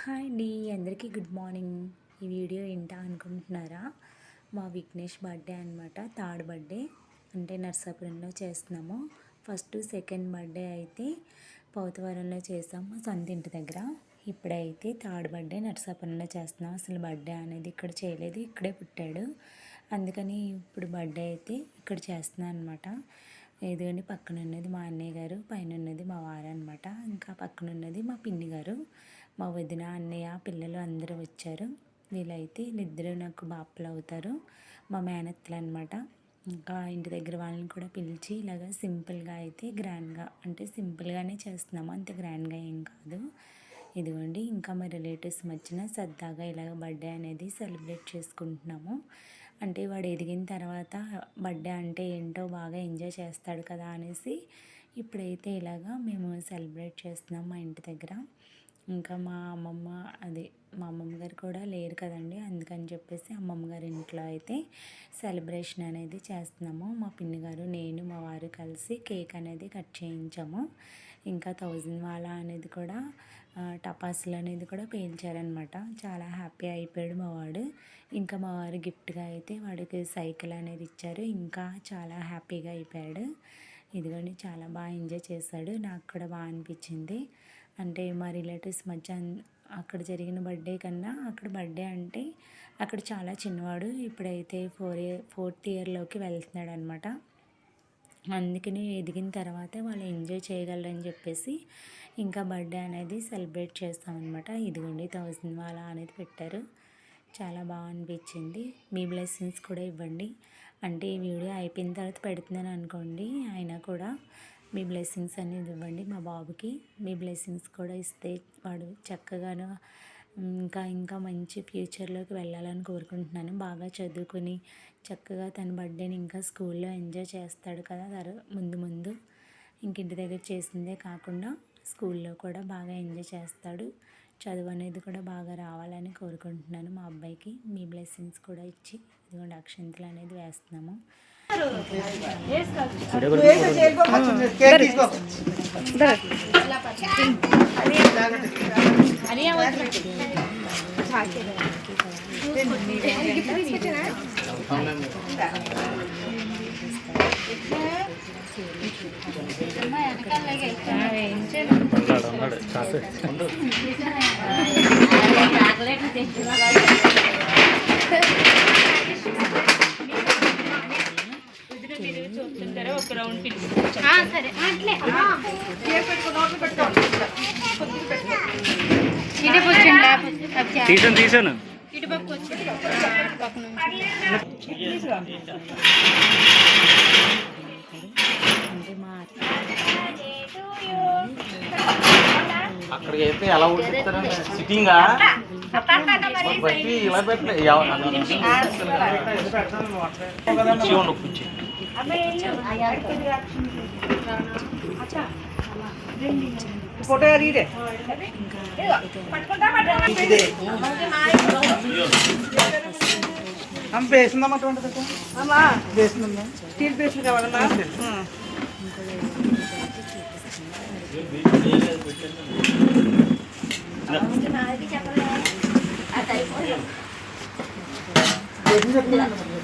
Hi అండి, అందరికీ good morning. ఈ వీడియో ఏంటా అనుకుంటున్నారా? మా విఘ్నేష్ బర్త్డే అనమాట. థర్డ్ బర్త్డే అంటే నర్సాపురంలో చేస్తున్నాము. ఫస్ట్ సెకండ్ బర్త్డే అయితే పౌతవరంలో చేసాము, సొంత ఇంటి దగ్గర. ఇప్పుడైతే థర్డ్ బర్త్డే నర్సాపురంలో చేస్తున్నాం. అసలు బర్త్డే అనేది ఇక్కడ చేయలేదు, ఇక్కడే పుట్టాడు. అందుకని ఇప్పుడు బర్త్డే అయితే ఇక్కడ చేస్తున్నాను అనమాట. ఎదుగుని పక్కన ఉన్నది మా అన్నయ్య గారు, పైన ఉన్నది మా వారు అనమాట. ఇంకా పక్కన ఉన్నది మా పిన్ని గారు, మా వదిన, అన్నయ్య, పిల్లలు అందరూ వచ్చారు. వీళ్ళిద్దరూ నాకు బాపలు అవుతారు, మా మేనత్తలు అనమాట. ఇంకా ఇంటి దగ్గర వాళ్ళని కూడా పిలిచి ఇలాగ సింపుల్గా అయితే గ్రాండ్గా, అంటే సింపుల్గానే చేస్తున్నాము, అంత గ్రాండ్గా ఏం కాదు. ఇదిగోండి, ఇంకా మా రిలేటివ్స్ మధ్యన సరదాగా ఇలాగ బర్త్డే అనేది సెలబ్రేట్ చేసుకుంటున్నాము. అంటే వాడు ఎదిగిన తర్వాత బర్త్డే అంటే ఏంటో బాగా ఎంజాయ్ చేస్తాడు కదా అనేసి ఇప్పుడైతే ఇలాగా మేము సెలబ్రేట్ చేస్తున్నాం మా ఇంటి దగ్గర. ఇంకా మా అమ్మమ్మ గారు కూడా లేరు కదండి, అందుకని చెప్పేసి అమ్మమ్మ గారి ఇంట్లో అయితే సెలబ్రేషన్ అనేది చేస్తున్నాము. మా పిన్ని గారు, నేను, మా వారు కలిసి కేక్ అనేది కట్ చేయించాము. ఇంకా 1000 వాలా అనేది కూడా టపాసులు అనేది కూడా పేల్చారనమాట. చాలా హ్యాపీ అయిపోయాడు మా వాడు. ఇంకా మా వారు గిఫ్ట్గా అయితే వాడికి సైకిల్ అనేది ఇచ్చారు. ఇంకా చాలా హ్యాపీగా అయిపోయాడు. ఇదిగోండి, చాలా బాగా ఎంజాయ్ చేశాడు. నాకు కూడా బాగా అనిపించింది. అంటే మా రిలేటివ్స్ మధ్య అక్కడ జరిగిన బర్త్డే కన్నా అక్కడ బర్త్డే అంటే అక్కడ చాలా చిన్నవాడు, ఇప్పుడైతే 4th ఇయర్లోకి వెళ్తున్నాడు అనమాట. అందుకని ఎదిగిన తర్వాత వాళ్ళు ఎంజాయ్ చేయగలరని చెప్పేసి ఇంకా బర్త్డే అనేది సెలబ్రేట్ చేస్తామన్నమాట. ఇదిగోండి 1000 వాలా అనేది పెట్టారు. చాలా బాగా అనిపించింది. మీ బ్లెస్సింగ్స్ కూడా ఇవ్వండి. అంటే ఈ వీడియో అయిపోయిన తర్వాత పెడుతున్నాను అనుకోండి, అయినా కూడా మీ బ్లెస్సింగ్స్ అనేది ఇవ్వండి మా బాబుకి. మీ బ్లెస్సింగ్స్ కూడా ఇస్తే వాడు చక్కగాను ఇంకా మంచి ఫ్యూచర్లోకి వెళ్ళాలని కోరుకుంటున్నాను. బాగా చదువుకొని చక్కగా తన బర్త్డేని ఇంకా స్కూల్లో ఎంజాయ్ చేస్తాడు కదా ముందు ఇంటి దగ్గర చేసిందే కాకుండా స్కూల్లో కూడా బాగా ఎంజాయ్ చేస్తాడు. చదువు అనేది కూడా బాగా రావాలని కోరుకుంటున్నాను మా అబ్బాయికి. మీ బ్లెస్సింగ్స్ కూడా ఇచ్చి ఇదిగోండి అక్షంతలు అనేది వేస్తున్నాము. తీసాను అక్కడికి అయితే ఎలా ఉడిపిస్తారా? సిట్టింగా బట్టి ఇలా పెట్టలే ఫోటో వేసిందమ్మా, వేసిందమ్మా, స్టీల్ పేస్ట్ కావాలమ్మా. చెప్పలేదు